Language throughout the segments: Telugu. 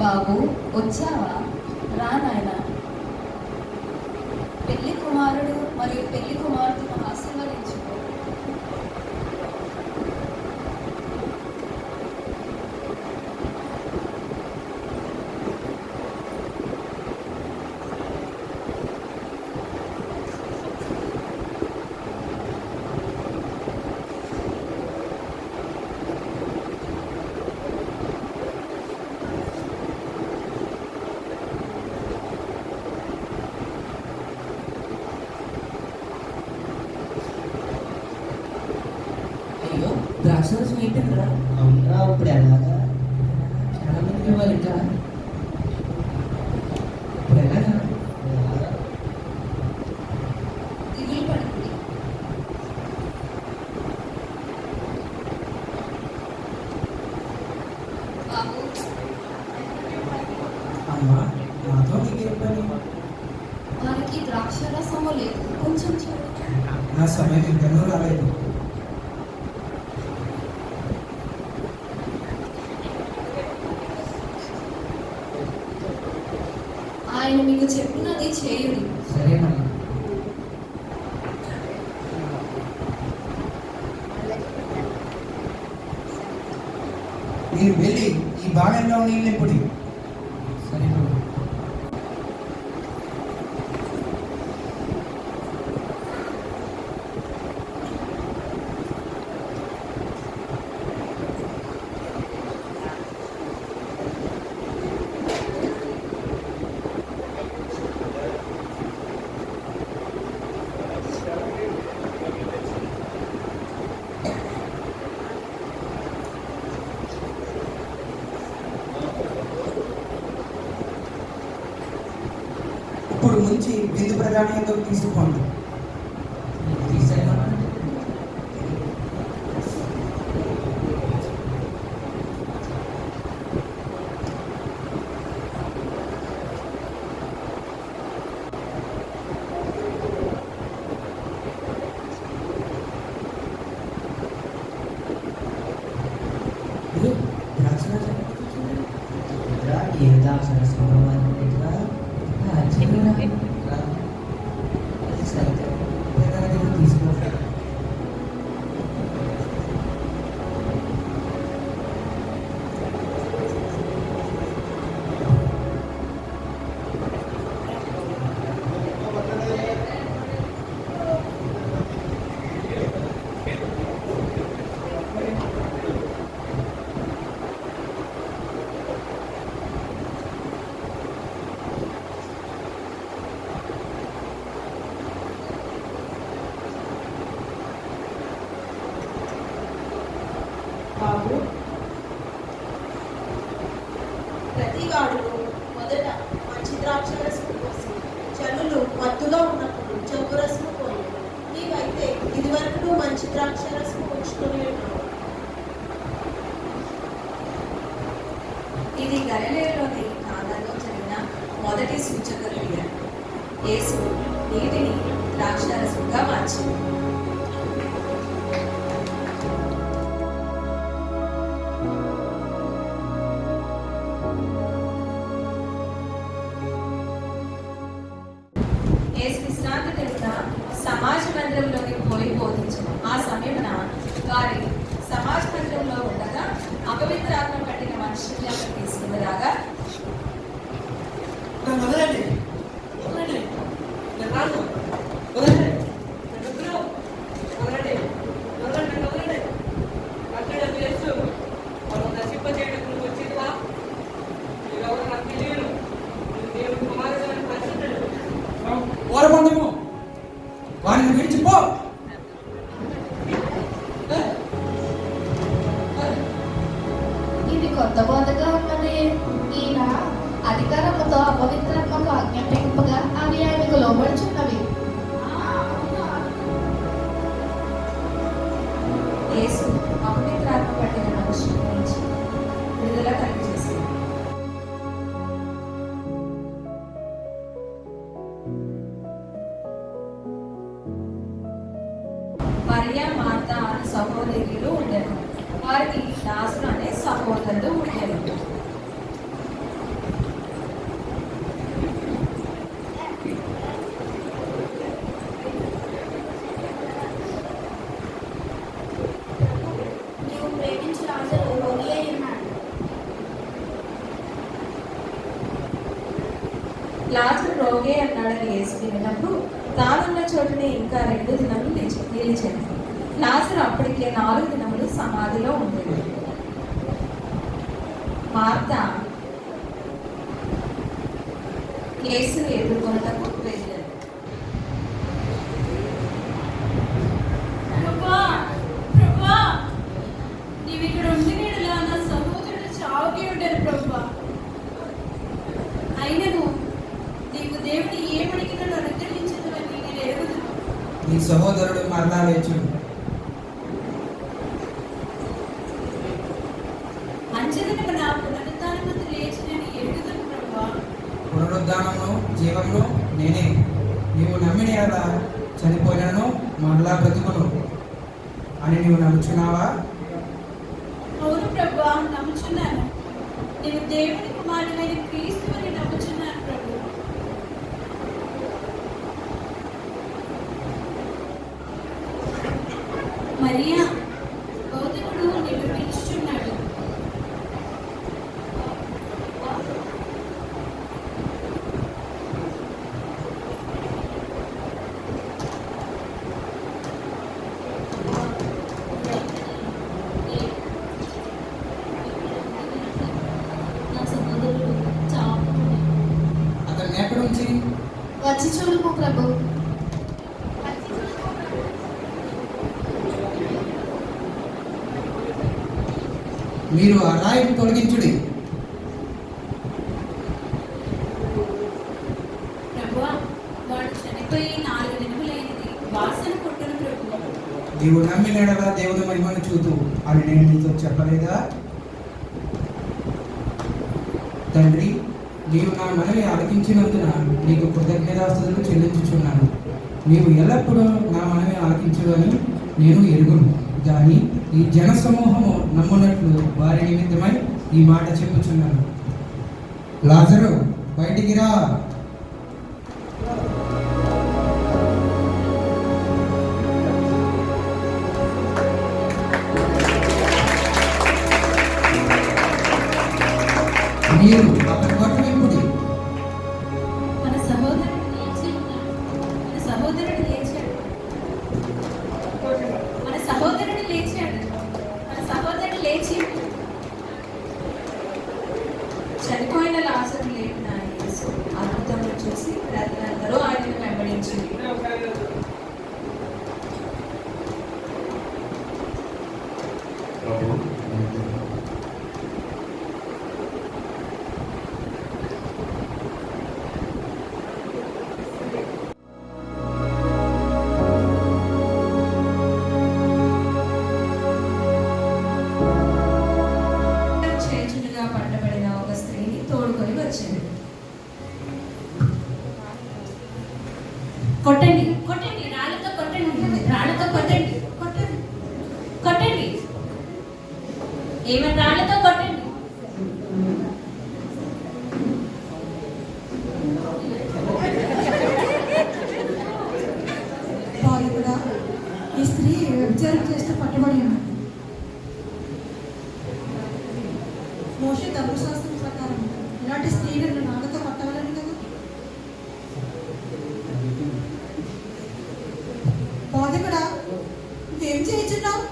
బాబు వచ్చావా? రా నాయన. పెళ్లి కుమారుడు మరియు పెళ్లి కుమార్తెను ఆశీర్వదించుకో. ద్రాక్షరసం అయిపోయిందిరా. అవునరా, ఇప్పుడు ఎలాగా? చాలా మందికి ఇవ్వాలి ఇంకా. ఇప్పుడు ఎలాగా? దిగులు పడుతుంది. బాబు అమ్మా, నాతో నీకేం పని? వారికి ద్రాక్షరసము లేదు, కొంచెం చూడు. నా సమయం ఇంకనూ రాలేదు. ఆయన మీకు చెప్పినది చేయుడి. సరేనమ్మా. మీరు వెళ్ళి ఈ భాగంలో నీళ్ళు నింపుడి. సరేనమ్మా. ఇప్పుడు ముంచి విందు ప్రధానంతో తీసుకోండి. తీసేయమ్మా. ఇదిగో, ద్రాక్షరసం. రా, ఏం ద్రాక్షరసం కావాలి? తీసుకో. బాబు, ప్రతి వాడును మొదట మంచి ద్రాక్షరసము పోసి జనులు మత్తుగా ఉన్నప్పుడు చెంపు రసము పోయి, నీవైతే ఇదివరకు మంచి ద్రాక్షరసము ఉంచుకొని ఉన్నావు. ఇది గలిలయలోని కానాలో జరిగిన మొదటి సూచక క్రియ. యేసు నీటిని ద్రాక్షారసంగా మార్చింది. యేసు విశ్రాంతి దినాన సమాజ మందిరంలోకి పోయి బోధించను. ఆ సమయమున వారి సమాజ మందిరంలో ఉండగా అపవిత్ర ఆత్మ పట్టిన మనుషుల్ని అక్కడ తీసుకుని రాగా, నన్ను వదలండి, వదలండి, నేను రాను, వదలండి, నన్ను వదలు, వదలండి, వదలండి, నన్ను వదలండి. అక్కడ యేసు వాళ్ళు నశింపజేయడానికి వచ్చిందా? మీరెవరు నాకు తెలియదు. నేను దేవుని కుమారుడు అని పరిశుద్ధుడు. ఓరబంధము వారిని విడిచిపో. ఇది కొత్త బోధగా ఉన్నది. ఈయన అధికారముతో అపవిత్రాత్మకు ఆజ్ఞాపింపగా అవి ఆయనకు లోబడుచున్నవి. యేసు అపవిత్ర ఆత్మ పట్టిన మనుషుల నుంచి విడుదల కలిగజేసింది. మరియ, మార్త అనే సహోదరులు ఉండేవారు. వారికి లాజరు అనే సహోదరుడు ఉండేవారు. నిద్రించు లాజరు రోగి అయి ఉన్నాడు. లాజరు రోగి అన్నాడని యేసు విన్నప్పుడు తానున్న చోటునే ఇంకా 2 దినములు నిలిచాను. లాజరు అప్పటికే 4 దినములు సమాధిలో ఉండేది. మార్త యేసును ఎదుర్కొనటకు వెళ్ళాడు. ప్రభా, ప్రభా, నీవు ఇక్కడ ఉండి నీడలా నా సహోదరుడు చావుకి ఉంటాడు ప్రభా. అయినను నీకు దేవుని ఏమడిగినను అనుగ్రహించదని నేను ఎరుగుదును. నీ సహోదరుడు మరలా లేచుడు. అంచెదనకు నా పునరుద్ధానమందు లేచినని ఎరుగుదును ప్రభా. పునరుద్ధానమును జీవమును నేనే. నీవు నమ్మిన ఎలా చనిపోయినను మరలా బ్రతుకును అని నీవు నమ్ముచున్నావా? అవును ప్రభా, నమ్ముచున్నాను. నీవు దేవుని కుమారుడైన క్రీస్తు అని నమ్ముచున్నాను ప్రభు. మరియా, గౌతముడు నిన్ను పిలుచుచున్నాడు. నా సహోదరుడు చావు. అతన్ని ఎక్కడి నుంచి? వచ్చి చూడుము ప్రభు. మీరు ఆ రాయిని తొలగించుడి. ప్రభువా, వాడు చనిపోయి 4 దినములైనది. వాసన కొట్టును ప్రభు. నీవు నమ్మిన ఎడలా దేవుని మహిమను చూతు అని నేను నీతో చెప్పలేదా? తండ్రి, నీవు నా మనవి ఆలకించినందున నీకు కృతజ్ఞతాస్తుతులు చెల్లించుచున్నాను. నీవు ఎల్లప్పుడూ నా మనవి ఆలకించువని నేను ఎరుగును. కానీ ఈ జన సమూహము నమ్మునట్లు వారి నిమిత్తమై ఈ మాట చెప్పుచున్నాను. లాజరు, బయటికి రా. మీరు అతని కొట్టవిప్పుడి. మన సహోదరుడు లేచి ఉన్నాడు. మన సహోదరుడు లేచాడు. మన సహోదరుడు లేచాడు. మన సహోదరుడు లేచి చనిపోయిన లాజరు లేపిన యేసు అద్భుతములు చూసి ప్రజలందరూ ఆయనను వెంబడించింది. చేచుడుగా పట్టబడిన ఒక స్త్రీని తోడుకొని వచ్చింది. కొట్టండి, కొట్టండి, రాళ్ళతో కొట్టండి, రాళ్ళతో కొట్టండి, కొట్టండి, కొట్టండి, ఏమైనా రాళ్ళతో కొట్టండి. వారు కూడా ఈ స్త్రీ వ్యభిచారం చేస్తూ పట్టుబడి ఉన్నారు. మోషే ధర్మశాస్త్రం ప్రకారం ఇలాంటి స్త్రీలను నాగతో పట్టవాలని కదా. బోధకుడా, ఏం చేయించున్నావు?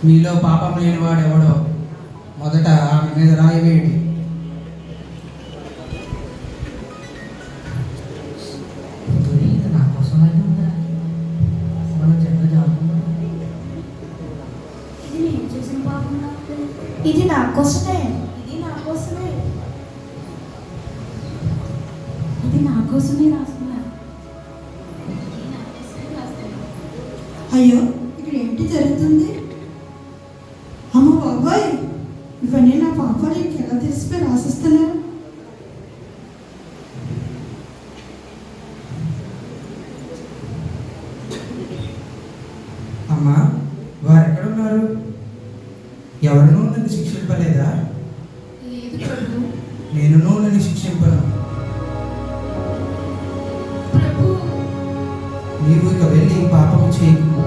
మీలో పాపం లేని వాడెవడో మొదట ఆమె మీద రాయి వేయండి. ఇది నా కోసమైనా ఉందా? మనం చెడ్డ జాబున్నా? ఇది నేను చేసిన పాపం. ఇది నా కోసమే. ఇది నా కోసమే. ఇది నా కోసమే రాస్తున్నా. అయ్యో, ఇక్కడ ఏంటి జరుగుతుంది? అమ్మ బాబాయ్, ఇవన్నీ నా పాపాలు ఇంకెలా తెలిసిపోయి రాసిస్తున్నారు? అమ్మా, వారు ఎక్కడున్నారు? ఎవరినూ నన్ను శిక్షింపలేదా? లేదు ప్రభు. నేను నన్ను శిక్షింపను. ప్రభు, నీవు ఇక వెళ్ళి పాపము చేయకు.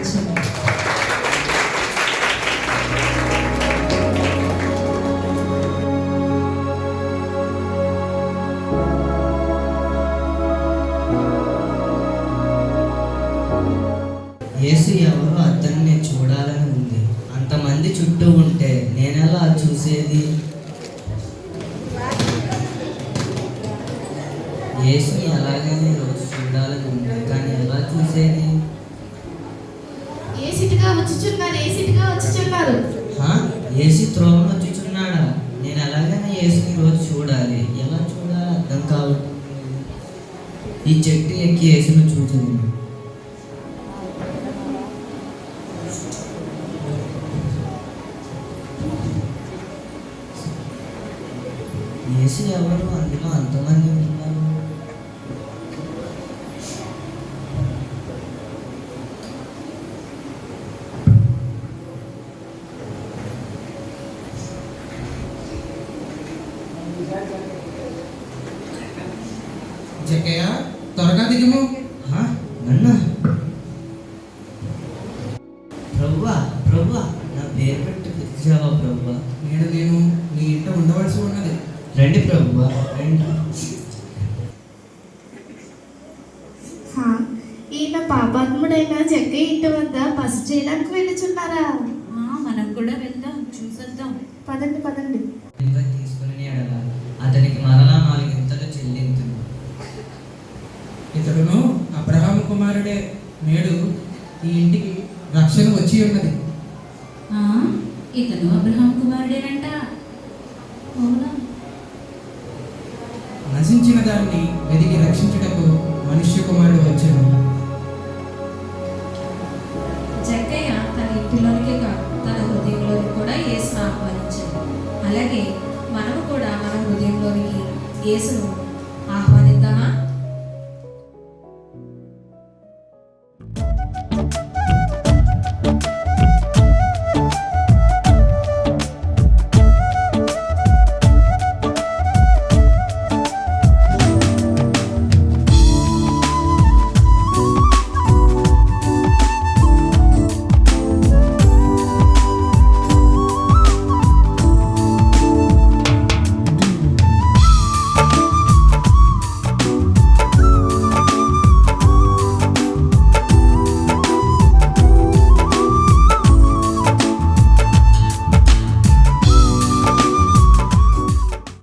ఆశీర్వదించండి. యేసు ఎవరో అతన్ని చూడాలని ఉంది. అంతమంది చుట్టూ ఉంటే నేనెలా చూసేది? యేసుని ఎలాగైనా రోజు చూడాలని ఉంది, కానీ ఎలా చూసేది? ఏ సిటిగా వచ్చుచున్నారు. యేసు త్రోవను వచ్చుచున్నాడా? నేను ఎలాగైనా యేసుని రోజు చూడాలి. ఎలా చూడాలి అర్థం కావట్లేదు. ఈ చెట్టు ఎక్కి యేసును చూసింది. యేసు ఎవరు? అందులో అంతమంది ఉన్నారు. జక్కయ్య, త్వరగా దిగుము. నన్నా ప్రభువా, ప్రభువా, నా పేరు పెట్టి పిలిచావా ప్రభువా? నేడు నేను నీ ఇంట ఉండవలసి ఉన్నది. రండి ప్రభువా, రండి. ఈయన పాపాత్ముడైన జగ్గయ్య ఇంటి వద్ద బస చేయడానికి వెళ్ళుచున్నారా? మనం కూడా వెళ్దాం, చూసొద్దాం. పదండి. ఇంకా తీసుకుని ఎడల అతనికి మరలా 4 ఇంతలు చెల్లించు. ఇతడును అబ్రహాము కుమారుడే. నేడు ఈ ఇంటికి రక్షణ వచ్చి ఉన్నది. ఇతను అబ్రహాం కుమారుడేనంట. అవునా? నశించిన దాన్ని వెదికి రక్షించుటకు మనుష్య కుమారుడు వచ్చాను. జక్కయ్య తన ఇంటిలోనికే కాదు, తన హృదయంలోని కూడా యేసును ఆహ్వానించాడు. అలాగే మనము కూడా మన హృదయంలోనికి యేసును ఆహ్వానించాలి.